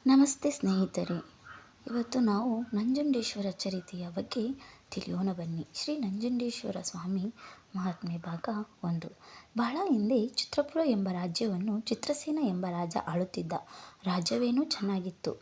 ನಮಸ್ತೆ ಸ್ನೇಹಿತರೆ. ಇವತ್ತು ನಾವು ನಂಜುಂಡೇಶ್ವರ ಚರಿತೆಯ ಬಗ್ಗೆ ತಿಳಿಯೋಣ ಬನ್ನಿ. ಶ್ರೀ ನಂಜುಂಡೇಶ್ವರ ಸ್ವಾಮಿ ಮಹಾತ್ಮೆ ಭಾಗ 1. ಬಹಳ ಹಿಂದೆ ಚಿತ್ರಪುರ ಎಂಬ ರಾಜ್ಯವನ್ನು ಚಿತ್ರಸೇನ ಎಂಬ ರಾಜ ಆಳುತ್ತಿದ್ದ. ರಾಜ್ಯವೇನೋ ಚೆನ್ನಾಗಿತ್ತು,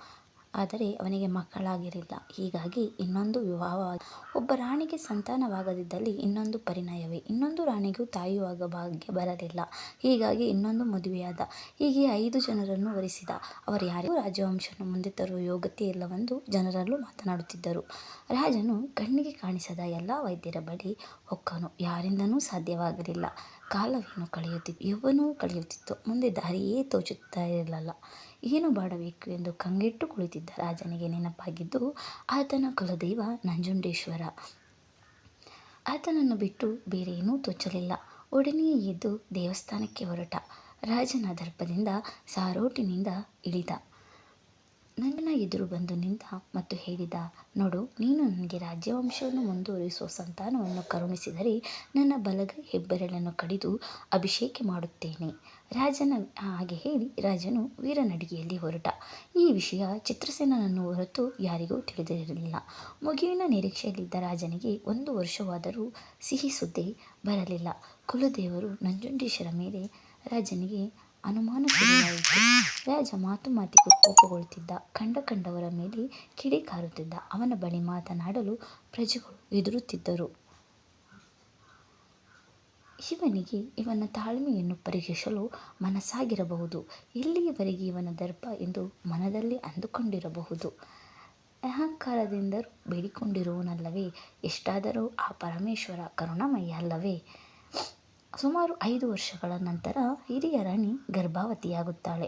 ಆದರೆ ಅವನಿಗೆ ಮಕ್ಕಳಾಗಿರಲಿಲ್ಲ. ಹೀಗಾಗಿ ಇನ್ನೊಂದು ವಿವಾಹವಾದ. ಒಬ್ಬ ರಾಣಿಗೆ ಸಂತಾನವಾಗದಿದ್ದಲ್ಲಿ ಇನ್ನೊಂದು ಪರಿಣಯವೇ. ಇನ್ನೊಂದು ರಾಣಿಗೂ ತಾಯಿಯಾಗುವ ಭಾಗ್ಯ ಬರಲಿಲ್ಲ. ಹೀಗಾಗಿ ಇನ್ನೊಂದು ಮದುವೆಯಾದ. ಹೀಗೆ 5 ಜನರನ್ನು ವರಿಸಿದ. ಅವರ್ಯಾರಿಗೂ ರಾಜವಂಶವನ್ನು ಮುಂದೆ ತರುವ ಯೋಗ್ಯತೆ ಇಲ್ಲವೆಂದು ಜನರೆಲ್ಲರೂ ಮಾತನಾಡುತ್ತಿದ್ದರು. ರಾಜನು ಕಣ್ಣಿಗೆ ಕಾಣಿಸದ ಎಲ್ಲ ವೈದ್ಯರ ಬಳಿ ಹೊಕ್ಕನು. ಯಾರಿಂದಲೂ ಸಾಧ್ಯವಾಗಲಿಲ್ಲ. ಕಾಲವೇನೋ ಕಳೆಯುತ್ತಿತ್ತು, ಯೌವನವೂ ಕಳೆಯುತ್ತಿತ್ತು. ಮುಂದೆ ದಾರಿಯೇ ತೋಚುತ್ತಿರಲಿಲ್ಲ. ಏನು ಮಾಡಬೇಕು ಎಂದು ಕಂಗೆಟ್ಟು ಕುಳಿತಿದ್ದ ರಾಜನಿಗೆ ನೆನಪಾಗಿದ್ದು ಆತನ ಕುಲದೈವ ನಂಜುಂಡೇಶ್ವರ. ಆತನನ್ನು ಬಿಟ್ಟು ಬೇರೇನೂ ತೋಚಲಿಲ್ಲ. ಒಡನೆಯೇ ಎದ್ದು ದೇವಸ್ಥಾನಕ್ಕೆ ಹೊರಟ. ರಾಜನ ದರ್ಪದಿಂದ ಸಾರೋಟಿನಿಂದ ಇಳಿದ. ನಂಜನ ಎದುರು ಬಂದು ನಿಂತ ಮತ್ತು ಹೇಳಿದ, ನೋಡು, ನೀನು ನನಗೆ ರಾಜ್ಯವಂಶವನ್ನು ಮುಂದುವರಿಸುವ ಸಂತಾನವನ್ನು ಕರುಣಿಸಿದರೆ ನನ್ನ ಬಲಗೈ ಹೆಬ್ಬೆರಳನ್ನು ಕಡಿದು ಅಭಿಷೇಕ ಮಾಡುತ್ತೇನೆ. ಹಾಗೆ ಹೇಳಿ ರಾಜನು ವೀರನಡಿಗೆಯಲ್ಲಿ ಹೊರಟ. ಈ ವಿಷಯ ಚಿತ್ರಸೇನನನ್ನು ಹೊರತು ಯಾರಿಗೂ ತಿಳಿದಿರಲಿಲ್ಲ. ಮಗುವಿನ ನಿರೀಕ್ಷೆಯಲ್ಲಿದ್ದ ರಾಜನಿಗೆ 1 ವರ್ಷವಾದರೂ ಸಿಹಿ ಸುದ್ದಿ ಬರಲಿಲ್ಲ. ಕುಲದೇವರು ನಂಜುಂಡೇಶ್ವರ ಮೇಲೆ ರಾಜನಿಗೆ ಅನುಮಾನ ಶುರುವಾಯಿತು. ರಾಜ ಮಾತಿಗೂ ಕೋಪಗೊಳ್ಳುತ್ತಿದ್ದ. ಕಂಡವರ ಮೇಲೆ ಕಿಡಿಕಾರುತ್ತಿದ್ದ. ಅವನ ಬಳಿ ಮಾತನಾಡಲು ಪ್ರಜೆಗಳು ಹೆದರುತ್ತಿದ್ದರು. ಇವನಿಗೆ ಇವನ ತಾಳ್ಮೆಯನ್ನು ಪರೀಕ್ಷಿಸಲು ಮನಸ್ಸಾಗಿರಬಹುದು. ಎಲ್ಲಿಯವರೆಗೆ ಇವನ ದರ್ಪ ಎಂದು ಮನದಲ್ಲಿ ಅಂದುಕೊಂಡಿರಬಹುದು. ಅಹಂಕಾರದಿಂದರೂ ಬೇಡಿಕೊಂಡಿರುವನಲ್ಲವೇ. ಎಷ್ಟಾದರೂ ಆ ಪರಮೇಶ್ವರ ಕರುಣಾಮಯ ಅಲ್ಲವೇ. ಸುಮಾರು 5 ವರ್ಷಗಳ ನಂತರ ಹಿರಿಯ ರಾಣಿ ಗರ್ಭವತಿಯಾಗುತ್ತಾಳೆ.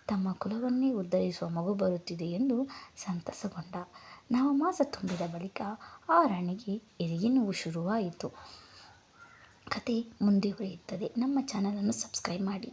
ತಮ್ಮ ಕುಲವನ್ನೇ ಉದ್ಧರಿಸುವ ಮಗು ಬರುತ್ತಿದೆ ಎಂದು ಸಂತಸಗೊಂಡ. 9 ಮಾಸ ತುಂಬಿದ ಬಳಿಕ ಆ ರಾಣಿಗೆ ಹೆರಿಗೆ ನೋವು ಶುರುವಾಯಿತು. ಕತೆ ಮುಂದುವರಿಯುತ್ತದೆ. ನಮ್ಮ ಚಾನಲನ್ನು ಸಬ್ಸ್ಕ್ರೈಬ್ ಮಾಡಿ.